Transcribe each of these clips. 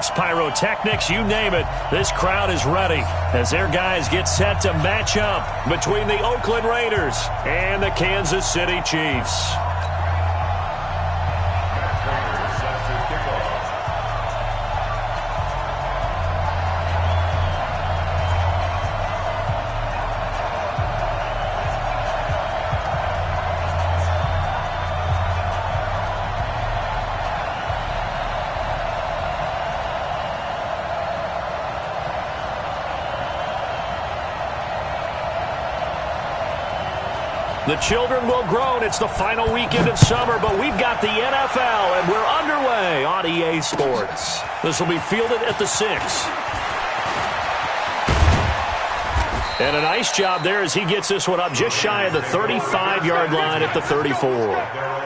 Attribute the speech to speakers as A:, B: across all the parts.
A: fireworks, pyrotechnics, you name it. This crowd is ready as their guys get set to match up between the Oakland Raiders and the Kansas City Chiefs. The children will groan. It's the final weekend of summer, but we've got the NFL, and we're underway on EA Sports. This will be fielded at the 6. And a nice job there as he gets this one up just shy of the 35-yard line at the 34.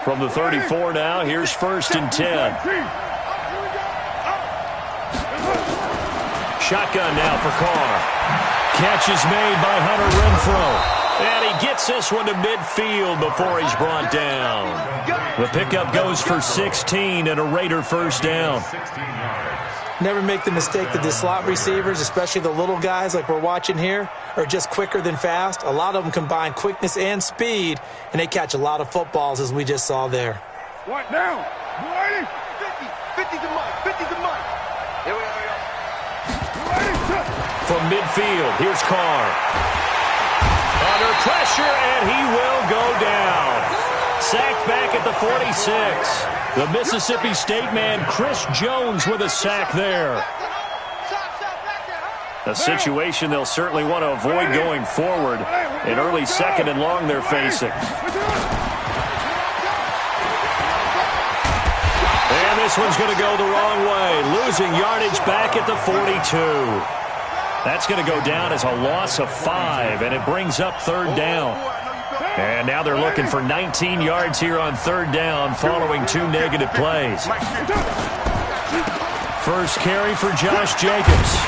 A: From the 34 now, here's 1st and 10. Shotgun now for Carr. Catch is made by Hunter Renfrow. And he gets this one to midfield before he's brought down. The pickup goes for 16 and a Raider first down.
B: Never make the mistake that the slot receivers, especially the little guys like we're watching here, are just quicker than fast. A lot of them combine quickness and speed, and they catch a lot of footballs, as we just saw there.
C: What now? 50. 50's a month. 50's a month. Here we go.
A: From midfield, here's Carr. Under pressure, and he will go down. Sacked back at the 46. The Mississippi State man, Chris Jones, with a sack there. A situation they'll certainly want to avoid going forward. An early 2nd and long they're facing. And this one's going to go the wrong way. Losing yardage back at the 42. That's going to go down as a loss of 5, and it brings up 3rd down. And now they're looking for 19 yards here on 3rd down following 2 negative plays. First carry for Josh Jacobs.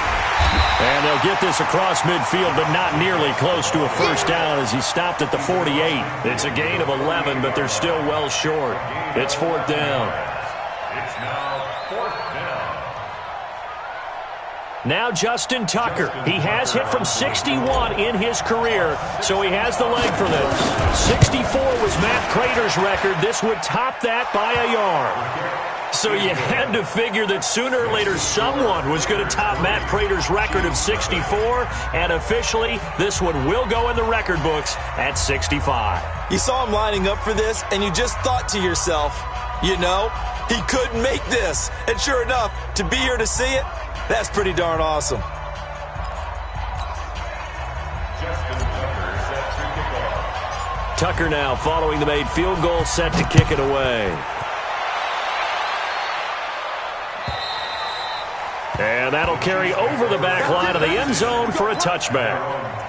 A: And they'll get this across midfield, but not nearly close to a first down as he stopped at the 48. It's a gain of 11, but they're still well short. It's 4th down.
D: It's now 4th down.
A: Now Justin Tucker. He has hit from 61 in his career, so he has the leg for this. 64 was Matt Prater's record. This would top that by a yard. So you had to figure that sooner or later someone was going to top Matt Prater's record of 64, and officially this one will go in the record books at 65.
B: You saw him lining up for this, and you just thought to yourself, you know, he couldn't make this. And sure enough, to be here to see it, that's pretty darn awesome.
A: Tucker now following the made field goal, set to kick it away. And that'll carry over the back line of the end zone for a touchback.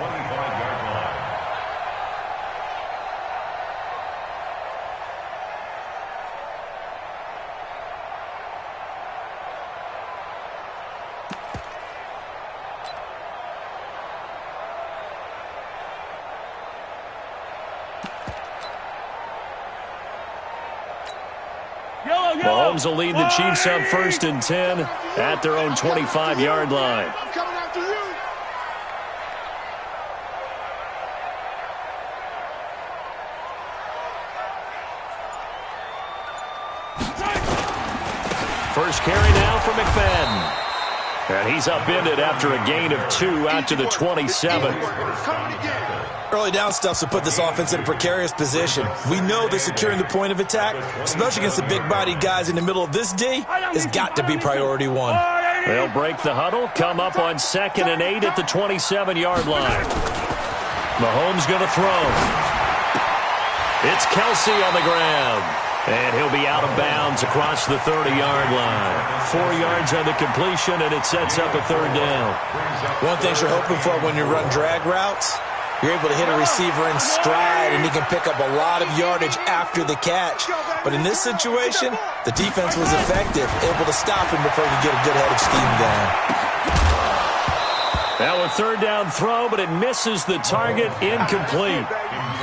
A: Mahomes will lead the Chiefs up 1st and 10 at their own 25-yard line. First carry now for McFadden. And he's upended after a gain of 2 out to the 27.
B: Early down stuffs to put this offense in a precarious position. We know that securing the point of attack, especially against the big-bodied guys in the middle of this D, has got to be priority 1.
A: They'll break the huddle, come up on 2nd and 8 at the 27-yard line. Mahomes going to throw. It's Kelsey on the ground. And he'll be out of bounds across the 30-yard line. 4 yards on the completion, and it sets up a 3rd down.
B: One thing you're hoping for when you run drag routes You're able to hit a receiver in stride, and he can pick up a lot of yardage after the catch. But in this situation, the defense was effective, able to stop him before he could get a good head of steam going.
A: Now a third down throw, but it misses the target, incomplete.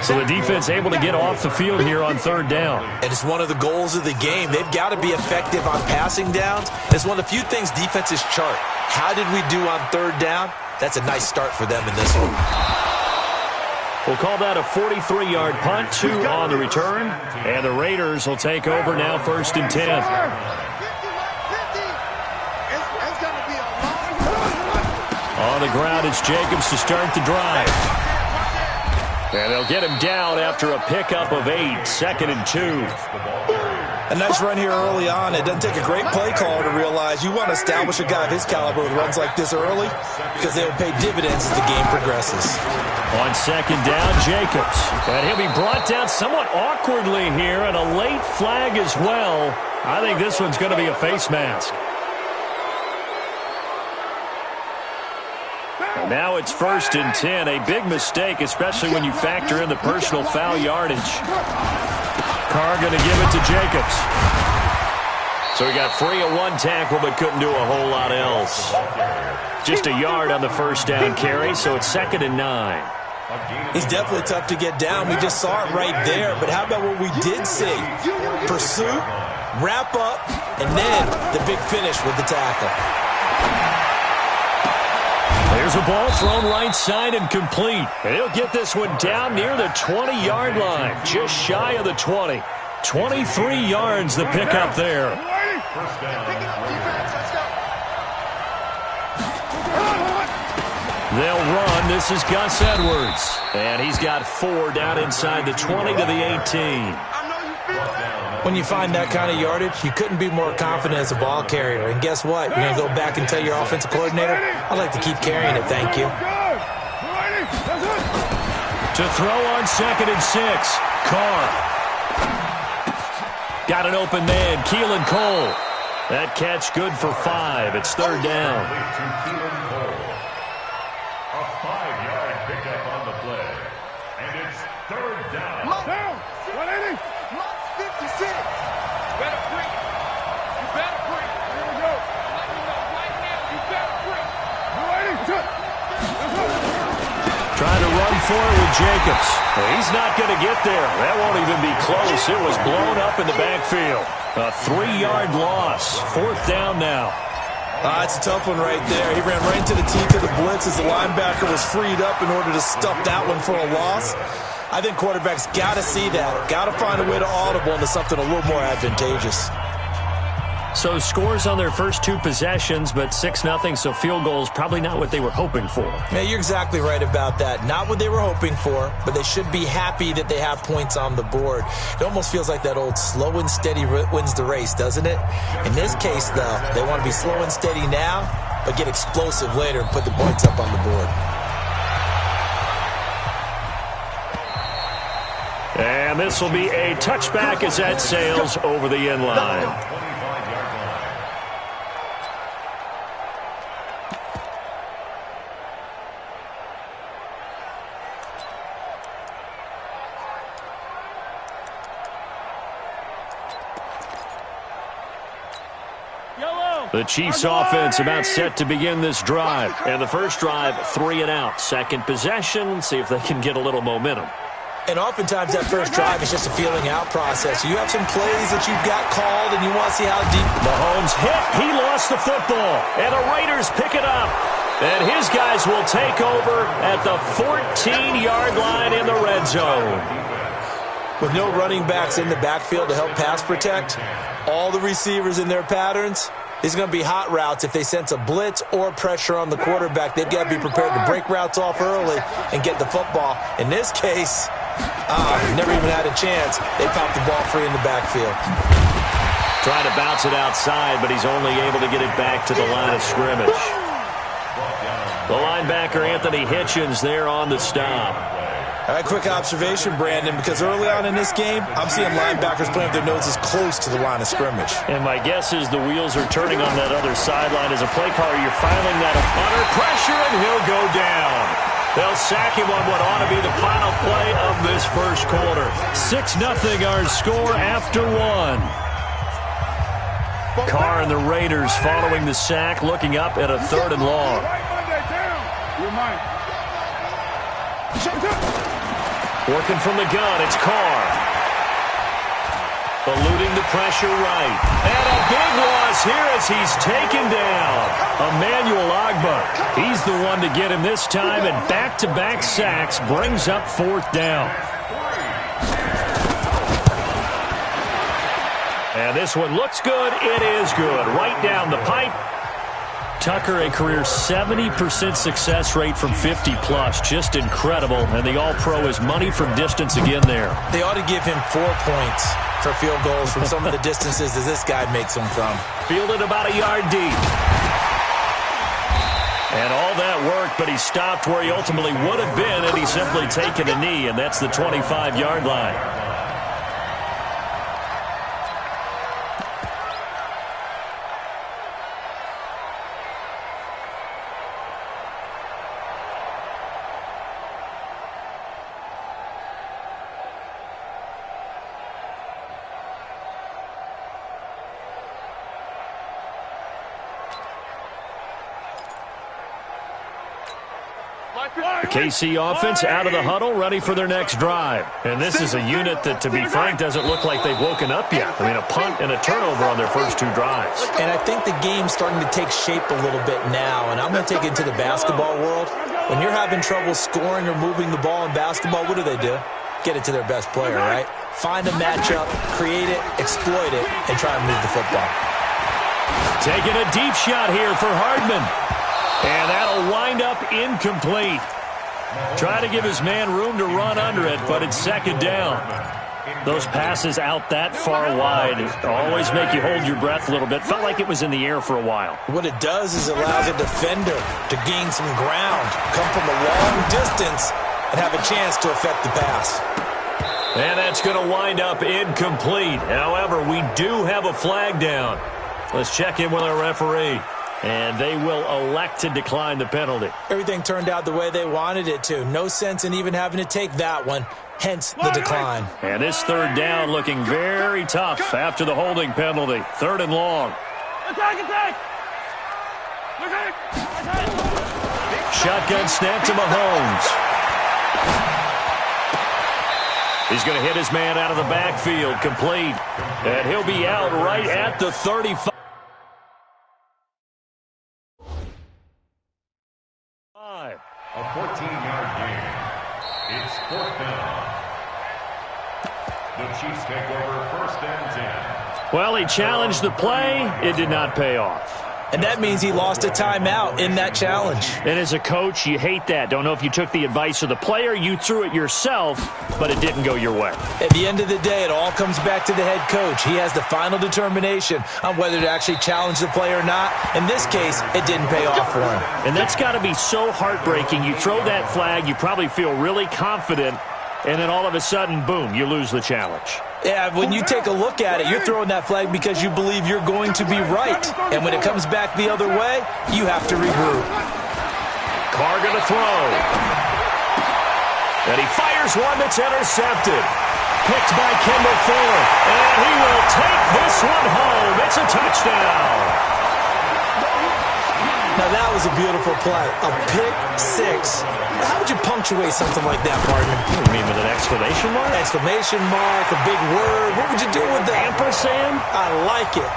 A: So the defense able to get off the field here on third down.
B: And it's one of the goals of the game. They've got to be effective on passing downs. It's one of the few things defenses chart. How did we do on third down? That's a nice start for them in this one.
A: We'll call that a 43-yard punt, 2 on the return. And the Raiders will take over now, 1st and 10. On the ground, it's Jacobs to start the drive. And they'll get him down after a pickup of 8, 2nd and 2.
B: A nice run here early on. It doesn't take a great play call to realize you want to establish a guy of his caliber with runs like this early because they will pay dividends as the game progresses.
A: On 2nd down, Jacobs. And he'll be brought down somewhat awkwardly here, and a late flag as well. I think this one's going to be a face mask. And now it's 1st and 10. A big mistake, especially when you factor in the personal foul yardage. Carr going to give it to Jacobs. So he got free of one tackle but couldn't do a whole lot else. Just a yard on the first down carry, so it's 2nd and 9.
B: He's definitely tough to get down. We just saw it right there. But how about what we did see? Pursuit, wrap up, and then the big finish with the tackle.
A: There's a ball thrown right side and complete. And he'll get this one down near the 20-yard line, just shy of the 20. 23 yards the pickup there. They'll run. This is Gus Edwards. And he's got 4 down inside the 20 to the 18.
B: When you find that kind of yardage, you couldn't be more confident as a ball carrier. And guess what? You're going to go back and tell your offensive coordinator, I'd like to keep carrying it, thank you.
A: To throw on 2nd and 6. Carr. Got an open man, Keelan Cole. That catch good for 5. It's 3rd down.
D: A 5-yard pickup on the play. And it's 3rd down.
C: Down. 180. 56. You better bring it. You better bring it. Here we go. Let me know right now. You better bring it. 180.
A: Trying to run for it with Jacobs. Well, he's not going to get there. That won't even be close. It was blown up in the backfield. A 3-yard loss. 4th down now.
B: It's a tough one right there. He ran right into the teeth of the blitz as the linebacker was freed up in order to stuff that one for a loss. I think quarterbacks got to see that. Got to find a way to audible into something a little more advantageous.
A: So scores on their first 2 possessions, but 6-0, so field goals probably not what they were hoping for.
B: Yeah, you're exactly right about that. Not what they were hoping for, but they should be happy that they have points on the board. It almost feels like that old slow and steady wins the race, doesn't it? In this case, though, they want to be slow and steady now, but get explosive later and put the points up on the board.
A: And this will be a touchback as that sails over the end line. The Chiefs offense about set to begin this drive. And the first drive, 3 and out. Second possession, see if they can get a little momentum.
B: And oftentimes that first drive is just a feeling out process. You have some plays that you've got called and you want to see how deep.
A: Mahomes hit. He lost the football. And the Raiders pick it up. And his guys will take over at the 14-yard line in the red zone.
B: With no running backs in the backfield to help pass protect, all the receivers in their patterns, these are going to be hot routes. If they sense a blitz or pressure on the quarterback, they've got to be prepared to break routes off early and get the football. In this case, never even had a chance. They popped the ball free in the backfield.
A: Trying to bounce it outside, but he's only able to get it back to the line of scrimmage. The linebacker, Anthony Hitchens, there on the stop.
B: All right, quick observation, Brandon, because early on in this game, I'm seeing linebackers playing with their noses close to the line of scrimmage.
A: And my guess is the wheels are turning on that other sideline. As a play caller, you're filing that under pressure, and he'll go down. They'll sack him on what ought to be the final play of this first quarter. 6-0 our score after one. Carr and the Raiders following the sack, looking up at a 3rd and long. Working from the gun, it's Carr. Eluding the pressure right. And a big loss here as he's taken down. Emmanuel Ogbah. He's the one to get him this time, and back-to-back sacks brings up 4th down. And this one looks good. It is good. Right down the pipe. Tucker, a career 70% success rate from 50-plus. Just incredible. And the All-Pro is money from distance again there.
B: They ought to give him 4 points for field goals from some of the distances that this guy makes them from.
A: Fielded about a yard deep. And all that worked, but he stopped where he ultimately would have been had he simply taken a knee, and that's the 25-yard line. The KC offense out of the huddle, ready for their next drive. And this is a unit that, to be frank, doesn't look like they've woken up yet. I mean, a punt and a turnover on their first 2 drives.
B: And I think the game's starting to take shape a little bit now, and I'm going to take it to the basketball world. When you're having trouble scoring or moving the ball in basketball, what do? Get it to their best player, right? Find a matchup, create it, exploit it, and try and move the football.
A: Taking a deep shot here for Hardman. And that'll wind up incomplete. Try to give his man room to run under it, but it's 2nd down. Those passes out that far wide always make you hold your breath a little bit. Felt like it was in the air for a while.
B: What it does is it allows a defender to gain some ground, come from a long distance, and have a chance to affect the pass.
A: And that's going to wind up incomplete. However, we do have a flag down. Let's check in with our referee. And they will elect to decline the penalty.
B: Everything turned out the way they wanted it to. No sense in even having to take that one, hence the decline.
A: And this 3rd down looking very tough after the holding penalty. 3rd and long. Shotgun snap to Mahomes. He's going to hit his man out of the backfield, complete. And he'll be out right at the 35.
D: A 14-yard gain. It's 4th down. The Chiefs take over 1st and 10.
A: Well, he challenged the play. It did not pay off.
B: And that means he lost a timeout in that challenge.
A: And as a coach, you hate that. Don't know if you took the advice of the player, you threw it yourself, but it didn't go your way.
B: At the end of the day, it all comes back to the head coach. He has the final determination on whether to actually challenge the play or not. In this case, it didn't pay off for him.
A: And that's got to be so heartbreaking. You throw that flag, you probably feel really confident, and then all of a sudden, boom, you lose the challenge.
B: Yeah, when you take a look at it, you're throwing that flag because you believe you're going to be right. And when it comes back the other way, you have to regroup.
A: Carr going to throw. And he fires one that's intercepted. Picked by Kendall Fuller. And he will take this one home. It's a touchdown.
B: Now that was a beautiful play. A pick 6. How would you punctuate something like that, partner?
A: What do you mean, with an exclamation mark?
B: Exclamation mark, a big word. What would you do with that?
A: Ampersand?
B: I like it.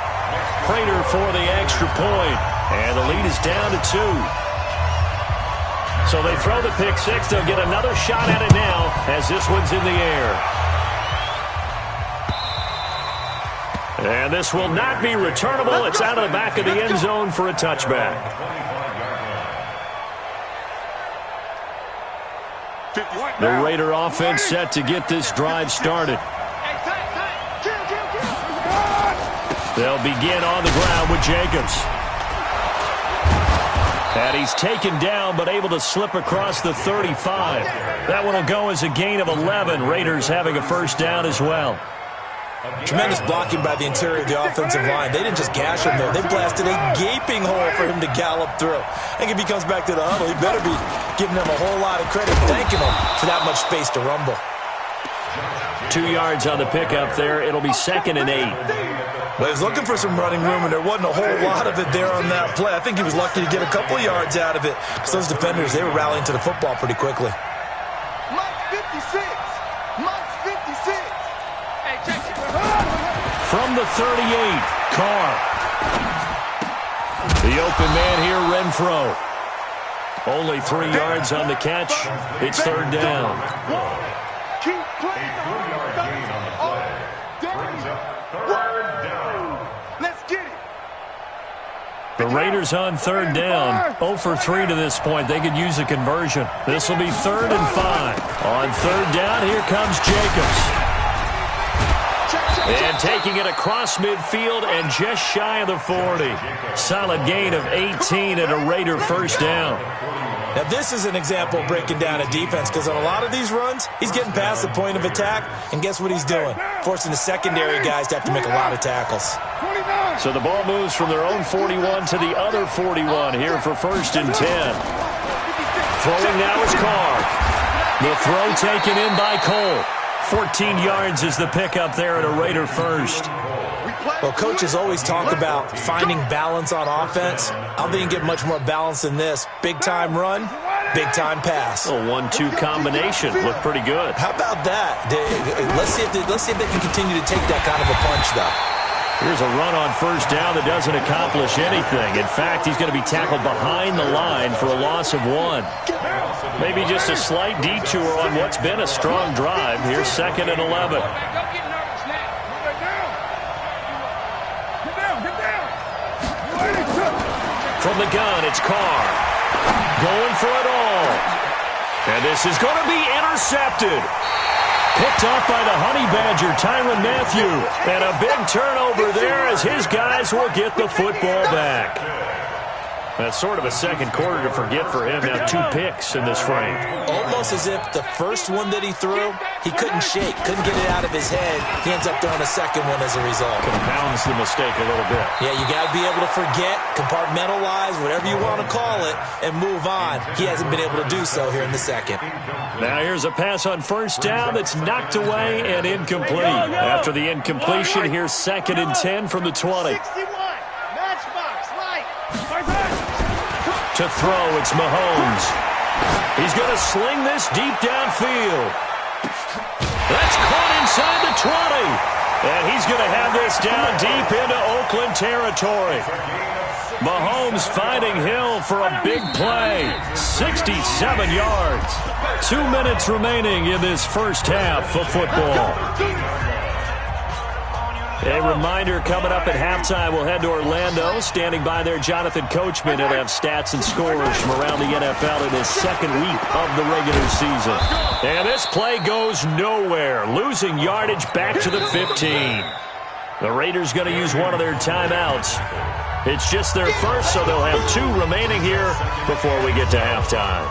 A: Prater for the extra point. And the lead is down to 2. So they throw the pick 6. They'll get another shot at it now as this one's in the air. And this will not be returnable. It's out of the back of the end zone for a touchback. The Raider offense set to get this drive started. They'll begin on the ground with Jacobs. And he's taken down but able to slip across the 35. That one will go as a gain of 11. Raiders having a first down as well.
B: Tremendous blocking by the interior of the offensive line. They didn't just gash him there. They blasted a gaping hole for him to gallop through. I think if he comes back to the huddle, he better be giving them a whole lot of credit, thanking them for that much space to rumble.
A: 2 yards on the pickup there. It'll be 2nd and 8.
B: Well, he was looking for some running room, and there wasn't a whole lot of it there on that play. I think he was lucky to get a couple yards out of it. Because those defenders, they were rallying to the football pretty quickly.
C: Mike 56. Mike 56. Hey, check it.
A: From the 38, Carr. The open man here, Renfro. Only 3 yards on the catch. It's 3rd down.
C: Keep playing.
D: A 4-yard gain on the play. Brings up 3rd down.
C: Let's get it.
A: The Raiders on 3rd down. 0 for 3 to this point. They could use a conversion. This will be 3rd and 5. On 3rd down, here comes Jacobs. And taking it across midfield and just shy of the 40. Solid gain of 18 and a Raider 1st down.
B: Now, this is an example of breaking down a defense, because on a lot of these runs, he's getting past the point of attack, and guess what he's doing? Forcing the secondary guys to have to make a lot of tackles.
A: So the ball moves from their own 41 to the other 41 here for 1st and 10. Throwing now is Carr. The throw taken in by Cole. 14 yards is the pickup there at a Raider 1st.
B: Well, coaches always talk about finding balance on offense. I don't think you can get much more balance than this. Big-time run, big-time pass.
A: A 1-2 combination. Looked pretty good.
B: How about that? Let's see if they can continue to take that kind of a punch, though.
A: Here's a run on 1st down that doesn't accomplish anything. In fact, he's going to be tackled behind the line for a loss of 1. Maybe just a slight detour on what's been a strong drive. Here's 2nd and 11. From the gun, it's Carr. Going for it all. And this is going to be intercepted. Picked off by the Honey Badger, Tyrann Mathieu. And a big turnover there as his guys will get the football back. That's sort of a second quarter to forget for him. Now 2 picks in this frame.
B: Almost as if the first one that he threw, he couldn't shake, couldn't get it out of his head. He ends up throwing a second one as a result.
A: Compounds the mistake a little bit.
B: Yeah, you got to be able to forget, compartmentalize, whatever you want to call it, and move on. He hasn't been able to do so here in the second.
A: Now here's a pass on 1st down that's knocked away and incomplete. After the incompletion, here's 2nd and 10 from the 20. To throw, it's Mahomes. He's going to sling this deep downfield. That's caught inside the 20. And he's going to have this down deep into Oakland territory. Mahomes finding Hill for a big play. 67 yards. 2 minutes remaining in this 1st half of football. A reminder, coming up at halftime, we'll head to Orlando. Standing by there, Jonathan Coachman will have stats and scores from around the NFL in his 2nd week of the regular season. And this play goes nowhere. Losing yardage back to the 15. The Raiders going to use one of their timeouts. It's just their first, so they'll have 2 remaining here before we get to halftime.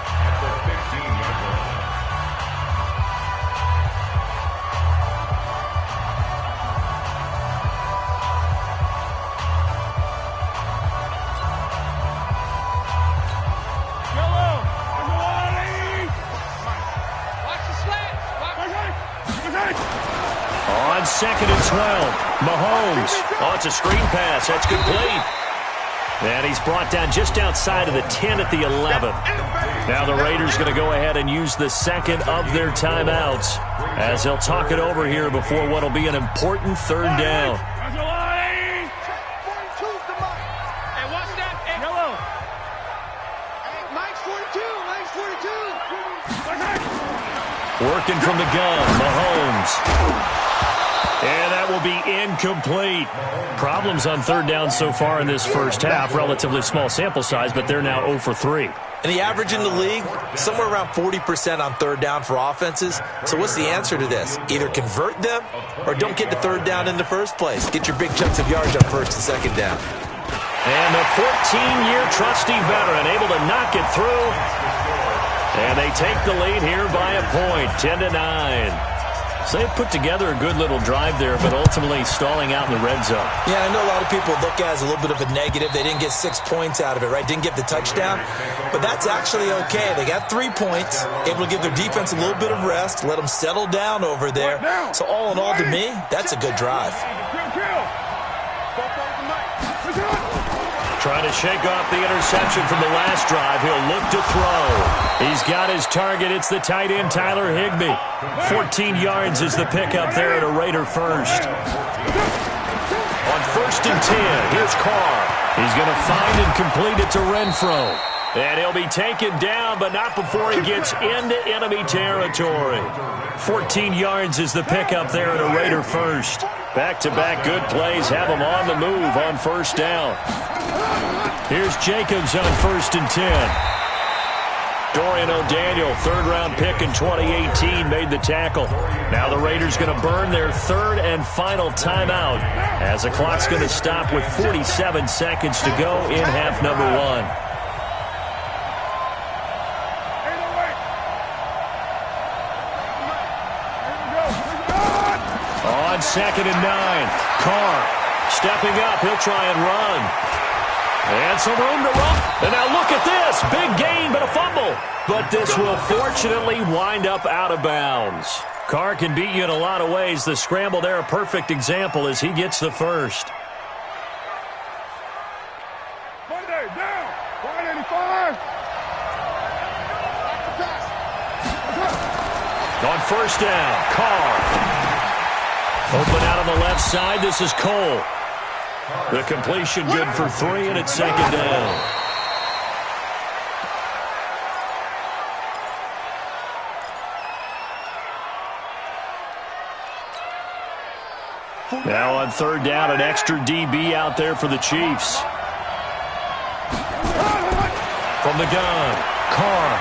A: On 2nd and 12, Mahomes. Oh, it's a screen pass. That's complete. And he's brought down just outside of the 10 at the 11. Now the Raiders going to go ahead and use the 2nd of their timeouts as they'll talk it over here before what will be an important 3rd down. Working from the gun, Mahomes. And that will be incomplete. Problems on 3rd down so far in this 1st half. Relatively small sample size, but they're now 0 for 3.
B: And the average in the league, somewhere around 40% on 3rd down for offenses. So what's the answer to this? Either convert them or don't get the 3rd down in the first place. Get your big chunks of yards on 1st and 2nd down.
A: And the 14-year trusty veteran able to knock it through. And they take the lead here by a point, 10-9. So they put together a good little drive there, but ultimately stalling out in the red zone.
B: Yeah, I know a lot of people look at it as a little bit of a negative. They didn't get 6 points out of it, right? Didn't get the touchdown. But that's actually okay. They got 3 points, able to give their defense a little bit of rest, let them settle down over there. So all in all, to me, that's a good drive.
A: Trying to shake off the interception from the last drive. He'll look to throw. He's got his target. It's the tight end, Tyler Higbee. 14 yards is the pickup there at a Raider first. On 1st and 10, here's Carr. He's going to find and complete it to Renfro. And he'll be taken down, but not before he gets into enemy territory. 14 yards is the pickup there at a Raider first. Back-to-back good plays have him on the move on 1st down. Here's Jacobs on 1st and 10. Dorian O'Daniel, 3rd-round pick in 2018, made the tackle. Now the Raiders going to burn their 3rd and final timeout as the clock's going to stop with 47 seconds to go in half number 1. On 2nd and 9, Carr stepping up. He'll try and run. And some room to run. And now look at this. Big gain, but a fumble. But this will fortunately wind up out of bounds. Carr can beat you in a lot of ways. The scramble there, a perfect example as he gets the first.
C: Monday, down. 185.
A: On 1st down, Carr. Open out on the left side. This is Cole. The completion good for 3, and it's 2nd down. Now on 3rd down, an extra DB out there for the Chiefs. From the gun, Carr.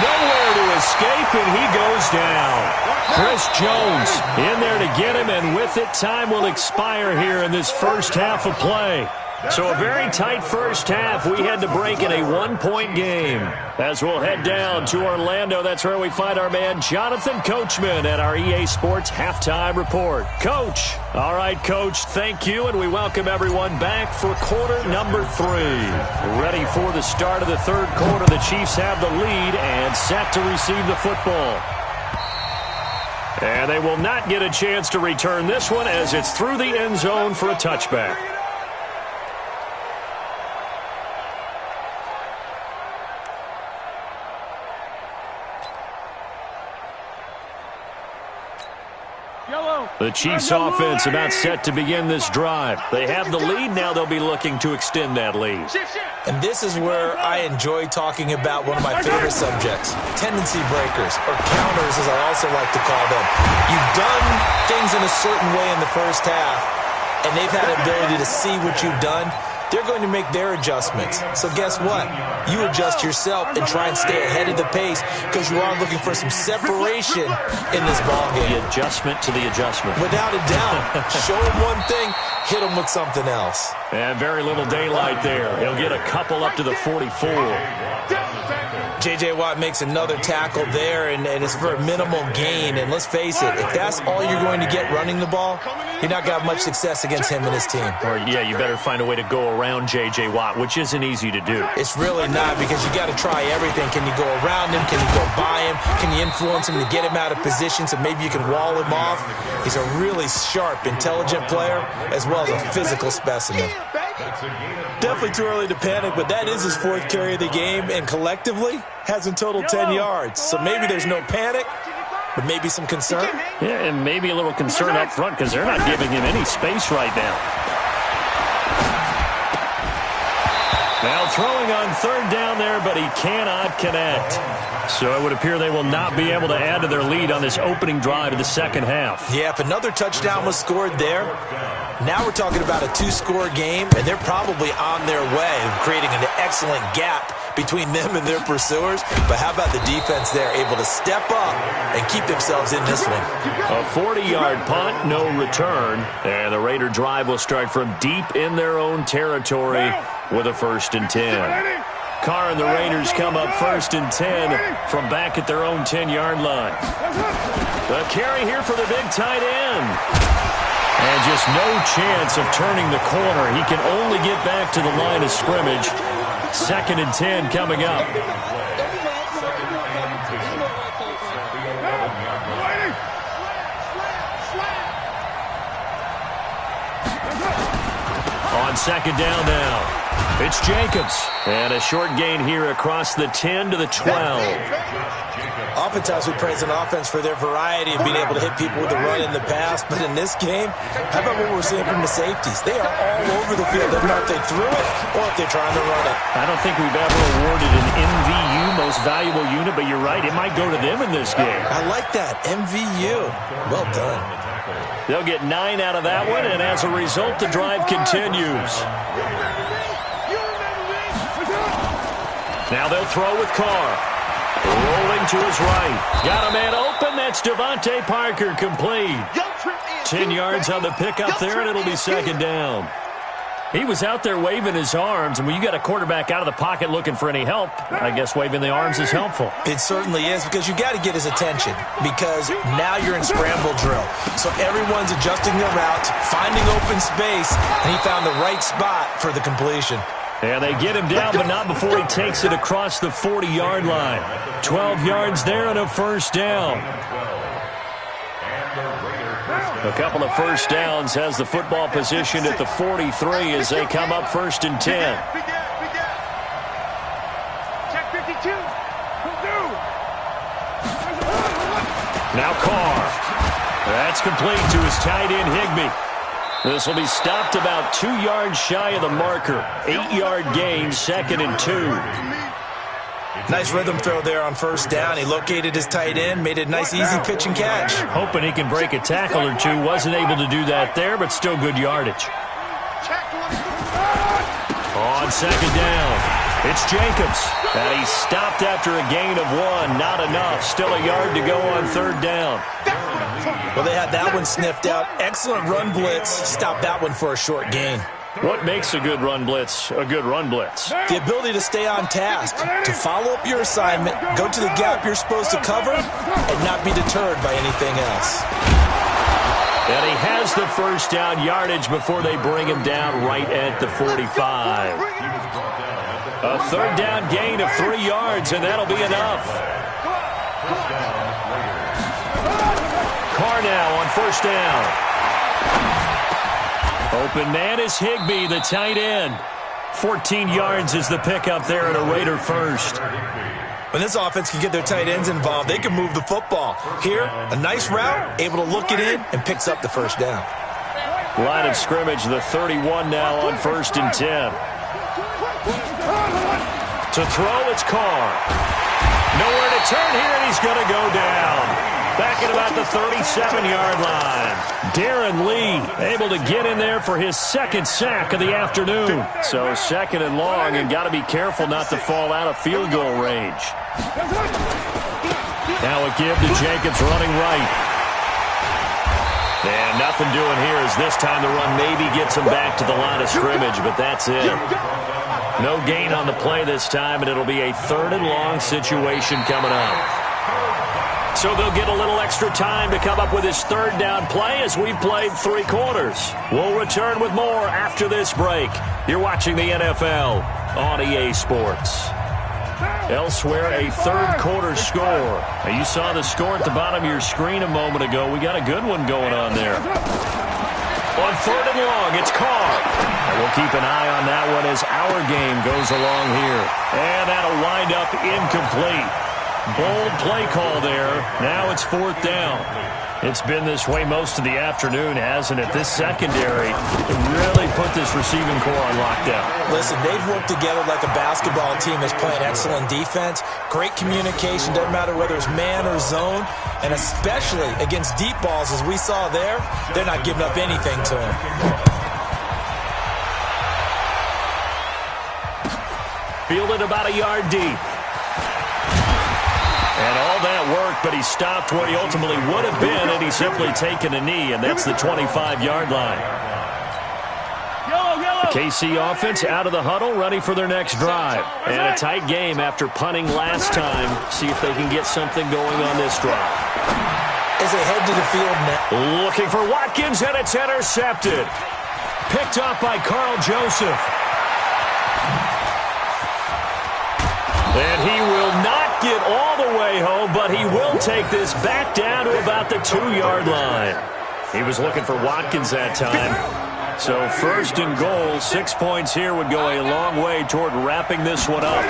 A: Nowhere to escape, and he goes down. Chris Jones in there to get him, and with it, time will expire here in this first half of play. So a very tight first half. We had to break in a 1-point game. As we'll head down to Orlando, that's where we find our man Jonathan Coachman at our EA Sports Halftime Report. Coach. All right, Coach, thank you, and we welcome everyone back for quarter number 3. Ready for the start of the 3rd quarter. The Chiefs have the lead and set to receive the football. And they will not get a chance to return this one as it's through the end zone for a touchback. The Chiefs offense about set to begin this drive. They have the lead. Now they'll be looking to extend that lead.
B: And this is where I enjoy talking about one of my favorite subjects, tendency breakers, or counters as I also like to call them. You've done things in a certain way in the first half, and they've had an ability to see what you've done. They're going to make their adjustments. So guess what? You adjust yourself and try and stay ahead of the pace because you are looking for some separation in this ballgame.
A: The adjustment to the adjustment.
B: Without a doubt. Show him one thing, hit him with something else.
A: And very little daylight there. He'll get a couple up to the 44.
B: J.J. Watt makes another tackle there, and it's for a minimal gain. And let's face it, if that's all you're going to get running the ball, you're not going to have much success against him and his team.
A: Or, yeah, you better find a way to go around J.J. Watt, which isn't easy to do.
B: It's really not because you got to try everything. Can you go around him? Can you go by him? Can you influence him to get him out of position so maybe you can wall him off? He's a really sharp, intelligent player as well as a physical specimen. Definitely too early to panic, but that is his 4th carry of the game, and collectively has in total 10 yards. So maybe there's no panic, but maybe some concern.
A: Yeah, and maybe a little concern up front because they're not giving him any space right now. Now throwing on 3rd down there, but he cannot connect. So it would appear they will not be able to add to their lead on this opening drive of the second half.
B: Yeah, if another touchdown was scored there, now we're talking about a 2-score game, and they're probably on their way of creating an excellent gap between them and their pursuers. But how about the defense there, able to step up and keep themselves in this one?
A: A 40-yard punt, no return. And the Raider drive will start from deep in their own territory with a 1st and 10. Carr and the Raiders come up 1st and 10 from back at their own 10-yard line. The carry here for the big tight end. And just no chance of turning the corner. He can only get back to the line of scrimmage. 2nd and 10 coming up. On 2nd down now. It's Jacobs. And a short gain here across the 10 to the 12.
B: Oftentimes we praise an offense for their variety of being able to hit people with the run in the pass. But in this game, how about what we're seeing from the safeties? They are all over the field. They don't know if they threw it or if they're trying to run it.
A: I don't think we've ever awarded an MVU, most valuable unit, but you're right. It might go to them in this game.
B: I like that. MVU. Well done.
A: They'll get 9 out of that one, and as a result, the drive continues. Now they'll throw with Carr. Rolling to his right. Got a man open. That's Devontae Parker, complete. 10 yards on the pickup there, and it'll be 2nd down. He was out there waving his arms, and when you got a quarterback out of the pocket looking for any help, I guess waving the arms is helpful.
B: It certainly is, because you got to get his attention, because now you're in scramble drill. So everyone's adjusting their routes, finding open space, and he found the right spot for the completion.
A: And they get him down, but not before he takes it across the 40-yard line. 12 yards there and a 1st down. A couple of 1st downs has the football positioned at the 43 as they come up 1st and 10.
C: Check 52.
A: Now Carr. That's complete to his tight end, Higbee. This will be stopped about 2 yards shy of the marker. 8-yard gain, 2nd and 2.
B: Nice rhythm throw there on 1st down. He located his tight end, made a nice easy pitch and catch.
A: Hoping he can break a tackle or two. Wasn't able to do that there, but still good yardage. On 2nd down, it's Jacobs. And he's stopped after a gain of 1. Not enough. Still a yard to go on 3rd down.
B: Well, they had that one sniffed out. Excellent run blitz. Stopped that one for a short gain.
A: What makes a good run blitz a good run blitz?
B: The ability to stay on task, to follow up your assignment, go to the gap you're supposed to cover, and not be deterred by anything else.
A: And he has the 1st down yardage before they bring him down right at the 45. A 3rd down gain of 3 yards, and that'll be enough. Carr now on 1st down. Open man is Higbee, the tight end. 14 yards is the pickup there at a Raider 1st.
B: When this offense can get their tight ends involved, they can move the football. Here, a nice route, able to look it in, and picks up the 1st down.
A: Line of scrimmage, the 31 now on 1st and 10. To throw, it's Carr. Nowhere to turn here, and he's going to go down. Back at about the 37-yard line. Darren Lee able to get in there for his 2nd sack of the afternoon. So 2nd and long, and got to be careful not to fall out of field goal range. Now a give to Jacobs running right. And nothing doing here as this time the run maybe gets him back to the line of scrimmage, but that's it. No gain on the play this time, and it'll be a 3rd and long situation coming up. So they'll get a little extra time to come up with his 3rd down play as we played 3 quarters. We'll return with more after this break. You're watching the NFL on EA Sports. Elsewhere, a 3rd quarter score. Now, you saw the score at the bottom of your screen a moment ago. We got a good one going on there. On 3rd and long, it's Carr. And we'll keep an eye on that one as our game goes along here. And that'll wind up incomplete. Bold play call there. Now it's 4th down. It's been this way most of the afternoon, hasn't it? This secondary really put this receiving core on lockdown.
B: Listen, they've worked together like a basketball team that's playing excellent defense. Great communication, doesn't matter whether it's man or zone. And especially against deep balls, as we saw there, they're not giving up anything to them.
A: Fielded about a yard deep. And all that work, but he stopped where he ultimately would have been, and he's simply taken a knee, and that's the 25-yard line.
C: Yellow, yellow.
A: KC offense out of the huddle, ready for their next drive. And a tight game after punting last time. See if they can get something going on this drive.
B: As they head to the field now.
A: Looking for Watkins, and it's intercepted. Picked up by Carl Joseph. And he will not get all the way home, but he will take this back down to about the 2-yard line. He was looking for Watkins that time. So first and goal, 6 points here would go a long way toward wrapping this one up.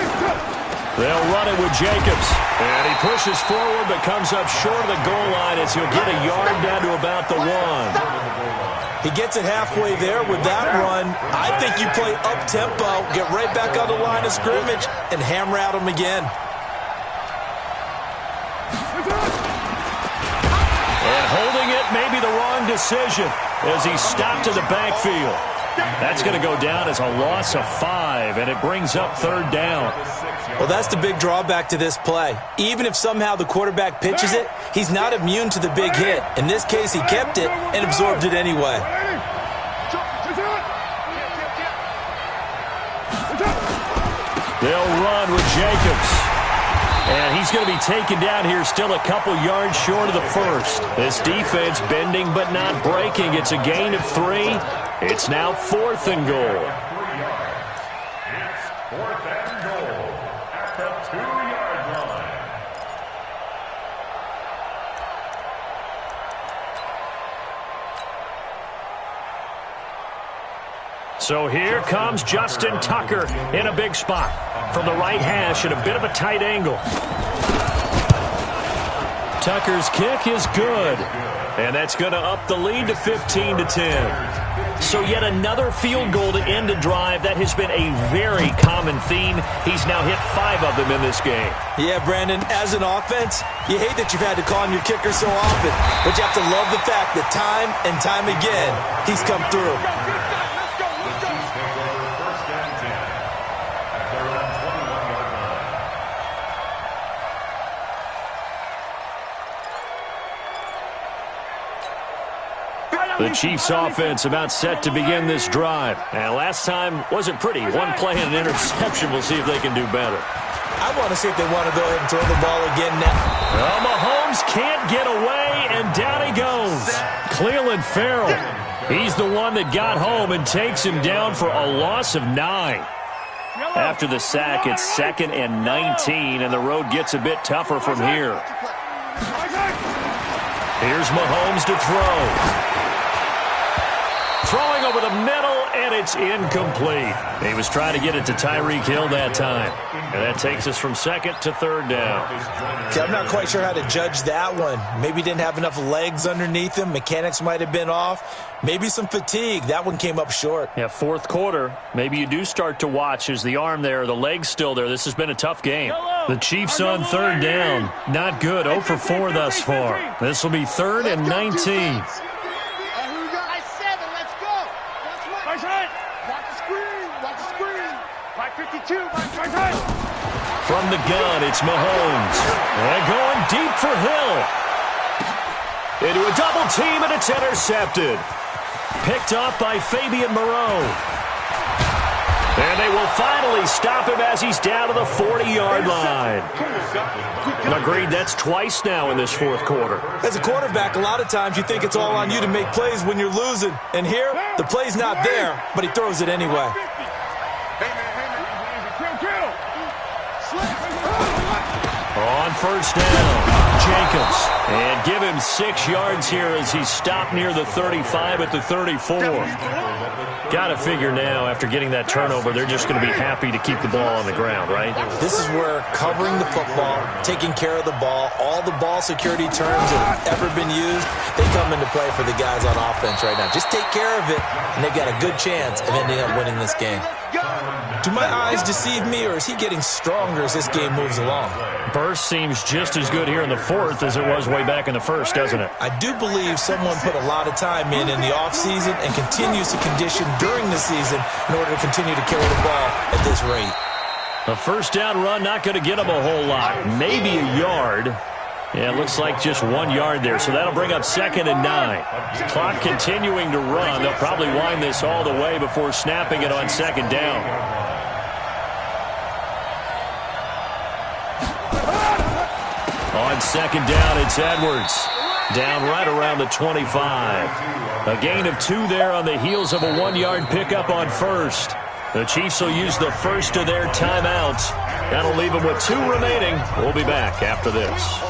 A: They'll run it with Jacobs. And he pushes forward but comes up short of the goal line as he'll get a yard down to about the 1.
B: He gets it halfway there with that run. I think you play up-tempo, get right back on the line of scrimmage, and hammer at him again.
A: And holding it may be the wrong decision as he stopped in the backfield. That's going to go down as a loss of 5, and it brings up 3rd down.
B: Well, that's the big drawback to this play. Even if somehow the quarterback pitches it, he's not immune to the big hit. In this case, he kept it and absorbed it anyway.
A: They'll run with Jacobs. And he's going to be taken down here still a couple yards short of the first. This defense bending but not breaking. It's a gain of 3. It's now 4th and goal.
D: It's 4th and goal at the 2-yard line.
A: So here comes Justin Tucker in a big spot from the right hash at a bit of a tight angle. Tucker's kick is good, and that's going to up the lead to 15-10. So yet another field goal to end a drive. That has been a very common theme. He's now hit 5 of them in this game.
B: Yeah, Brandon, as an offense, you hate that you've had to call on your kicker so often, but you have to love the fact that time and time again, he's come through.
A: The Chiefs offense about set to begin this drive. And last time wasn't pretty. One play and an interception. We'll see if they can do better.
B: I want to see if they want to go ahead and throw the ball again now.
A: Well, Mahomes can't get away, and down he goes. Cleveland Farrell. He's the one that got home and takes him down for a loss of 9. After the sack, it's 2nd and 19, and the road gets a bit tougher from here. Here's Mahomes to throw. Throwing over the middle, and it's incomplete. He was trying to get it to Tyreek Hill that time. And that takes us from 2nd to 3rd down.
B: Okay, I'm not quite sure how to judge that one. Maybe didn't have enough legs underneath him. Mechanics might have been off. Maybe some fatigue. That one came up short.
A: Yeah, 4th quarter. Maybe you do start to watch as the arm there, the leg's still there. This has been a tough game. The Chiefs on 3rd down. Not good. 0 for 4 thus far. This will be 3rd and 19. From the gun, it's Mahomes. And going deep for Hill. Into a double team, and it's intercepted. Picked up by Fabian Moreau. And they will finally stop him as he's down to the 40-yard line. Agreed, that's twice now in this 4th quarter.
B: As a quarterback, a lot of times you think it's all on you to make plays when you're losing. And here, the play's not there, but he throws it anyway.
A: On 1st down, Jacobs. And give him 6 yards here as he's stopped near the 35 at the 34. Got to figure now, after getting that turnover, they're just going to be happy to keep the ball on the ground, right?
B: This is where covering the football, taking care of the ball, all the ball security terms that have ever been used, they come into play for the guys on offense right now. Just take care of it, and they've got a good chance of ending up winning this game. Do my eyes deceive me, or is he getting stronger as this game moves along?
A: Burst seems just as good here in the 4th as it was way back in the 1st, doesn't it?
B: I do believe someone put a lot of time in the offseason and continues to condition during the season in order to continue to carry the ball at this rate.
A: A 1st down run not going to get him a whole lot. Maybe a yard. Yeah, it looks like just 1 yard there, so that'll bring up 2nd and 9. Clock continuing to run. They'll probably wind this all the way before snapping it on 2nd down. On 2nd down, it's Edwards. Down right around the 25. A gain of 2 there on the heels of a 1-yard pickup on 1st. The Chiefs will use the first of their timeouts. That'll leave them with 2 remaining. We'll be back after this.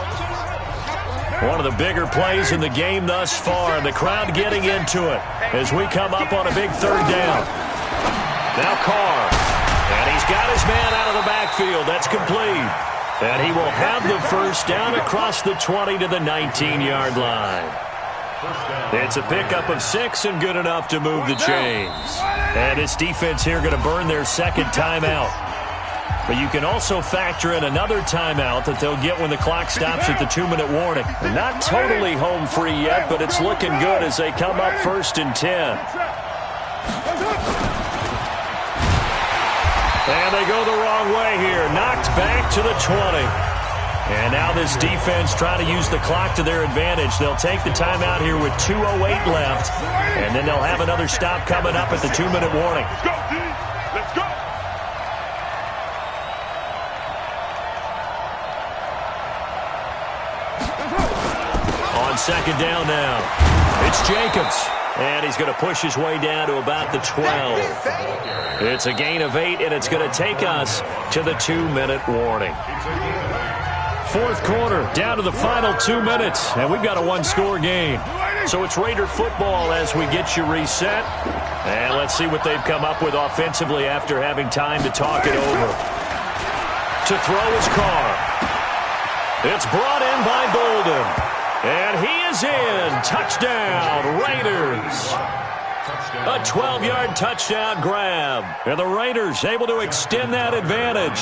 A: One of the bigger plays in the game thus far, and the crowd getting into it as we come up on a big 3rd down. Now Carr, and he's got his man out of the backfield. That's complete. And he will have the first down across the 20 to the 19-yard line. It's a pickup of 6 and good enough to move the chains. And this defense here going to burn their 2nd timeout. But you can also factor in another timeout that they'll get when the clock stops at the 2-minute warning. They're not totally home free yet, but it's looking good as they come up 1st and 10. And they go the wrong way here. Knocked back to the 20. And now this defense trying to use the clock to their advantage. They'll take the timeout here with 2:08 left. And then they'll have another stop coming up at the 2-minute warning.
C: Let's go, D. Let's go.
A: On 2nd down now, it's Jacobs. And he's going to push his way down to about the 12. It's a gain of 8, and it's going to take us to the 2-minute warning. 4th quarter, down to the final 2 minutes, and we've got a 1-score game. So it's Raider football as we get you reset. And let's see what they've come up with offensively after having time to talk it over. To throw is Carr. It's brought in by Bolden. And he is in. Touchdown, Raiders. A 12-yard touchdown grab. And the Raiders able to extend that advantage.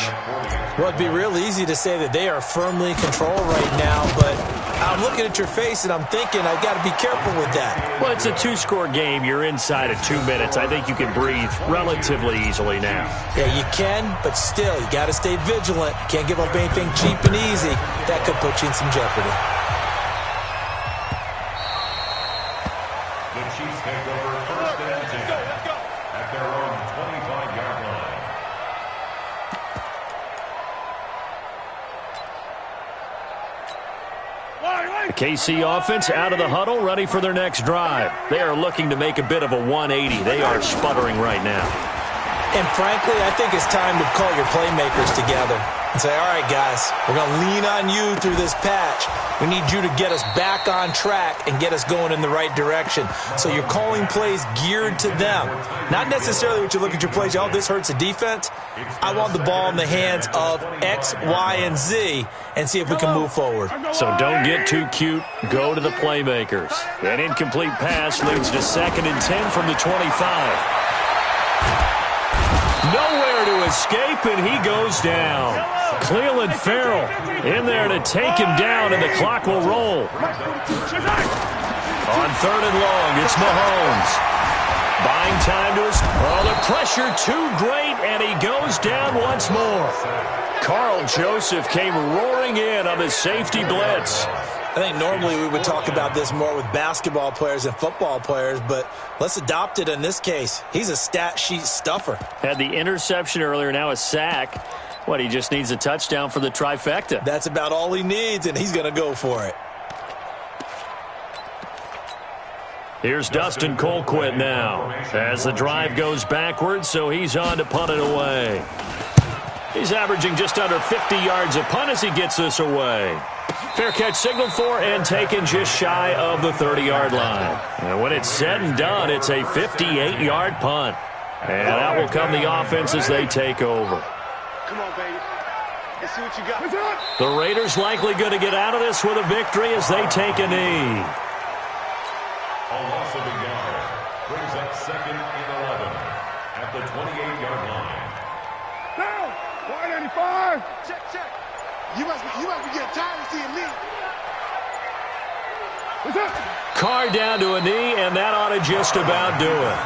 B: Well, it'd be real easy to say that they are firmly in control right now, but I'm looking at your face and I'm thinking I've got to be careful with that.
A: Well, it's a 2-score game. You're inside of 2 minutes. I think you can breathe relatively easily now.
B: Yeah, you can, but still, you got to stay vigilant. Can't give up anything cheap and easy. That could put you in some jeopardy.
D: The Chiefs take over 1st and 10 at their own 25-yard line.
A: The KC offense out of the huddle, ready for their next drive. They are looking to make a bit of a 180. They are sputtering right now.
B: And frankly, I think it's time to call your playmakers together and say, all right, guys, we're going to lean on you through this patch. We need you to get us back on track and get us going in the right direction. So you're calling plays geared to them. Not necessarily what you look at your plays, oh, this hurts the defense. I want the ball in the hands of X, Y, and Z and see if we can move forward.
A: So don't get too cute. Go to the playmakers. An incomplete pass leads to 2nd and 10 from the 25. Nowhere to escape, and he goes down. Cleveland Farrell in there to take him down, and the clock will roll. On 3rd and long, it's Mahomes. Buying time to his... Oh, the pressure too great, and he goes down once more. Carl Joseph came roaring in on the safety blitz.
B: I think normally we would talk about this more with basketball players and football players, but let's adopt it in this case. He's a stat sheet stuffer.
A: Had the interception earlier, now a sack. What, he just needs a touchdown for the trifecta.
B: That's about all he needs, and he's going to go for it.
A: Here's Dustin Colquitt now as the drive goes backwards, so he's on to punt it away. He's averaging just under 50 yards a punt as he gets this away. Fair catch signaled for and taken just shy of the 30-yard line. And when it's said and done, it's a 58-yard punt. And out will come the offense as they take over.
C: Come on, baby. Let's see what you got.
A: The Raiders likely going to get out of this with a victory as they take a knee.
D: A loss of a yard brings up 2nd and 11 at the 28-yard line.
C: Down. 185. Check. You must be getting tired of seeing me. What's up?
A: Carr down to a knee, and that ought to just about do it.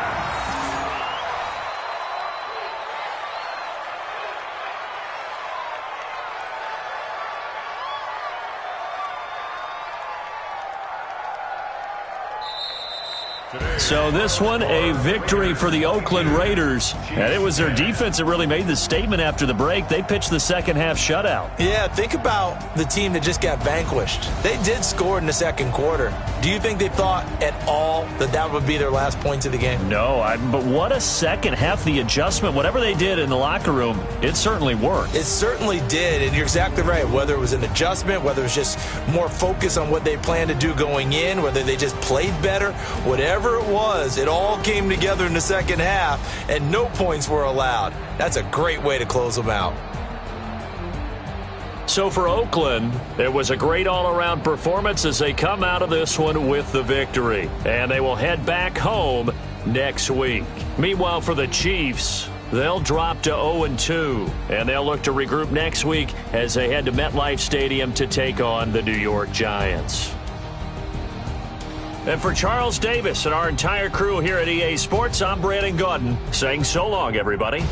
A: So this one, a victory for the Oakland Raiders. And it was their defense that really made the statement after the break. They pitched the second half shutout.
B: Yeah, think about the team that just got vanquished. They did score in the second quarter. Do you think they thought at all that that would be their last points of the game?
A: No, but what a second half. The adjustment, whatever they did in the locker room, it certainly worked.
B: It certainly did, and you're exactly right. Whether it was an adjustment, whether it was just more focus on what they planned to do going in, whether they just played better, whatever it was, it all came together in the second half, and no points were allowed. That's a great way to close them out.
A: So for Oakland, it was a great all-around performance as they come out of this one with the victory. And they will head back home next week. Meanwhile, for the Chiefs, they'll drop to 0-2. And they'll look to regroup next week as they head to MetLife Stadium to take on the New York Giants. And for Charles Davis and our entire crew here at EA Sports, I'm Brandon Gaudin saying so long, everybody.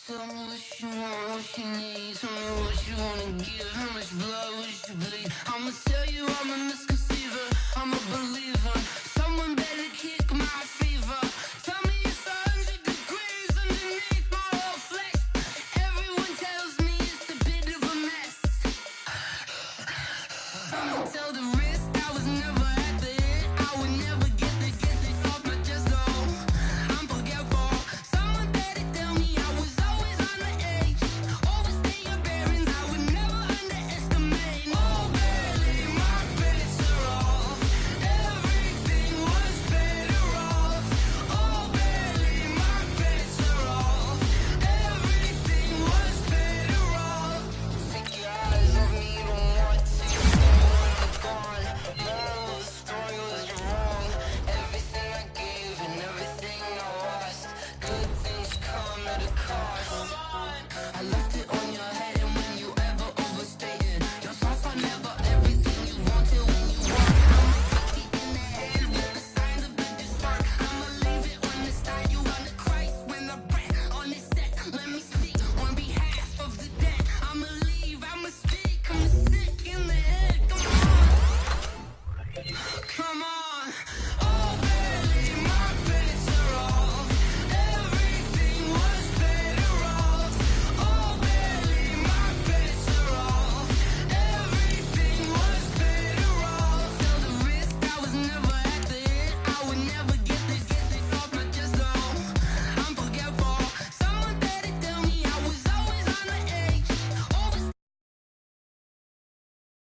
E: Tell me what you want, what you need. Tell me what you wanna give. How much blood would you bleed? I'ma tell you I'm a misconceiver. I'm a believer. Someone better kick my fever. Tell me it's 100 degrees underneath my whole flesh. Everyone tells me it's a bit of a mess. I'ma tell the risk I was never at the end. I would never get this off my chest. Oh, I'm forgetful. Someone better tell me I was always on the edge. Overstay your bearings, I would never underestimate. Oh, barely my bets are off. Everything was better off. Oh, barely my bets are off. Everything was better off. Take your eyes off me, don't want to. Gone. Moral of the story was you're wrong. Everything I gave and everything I lost. Good things come at a cost.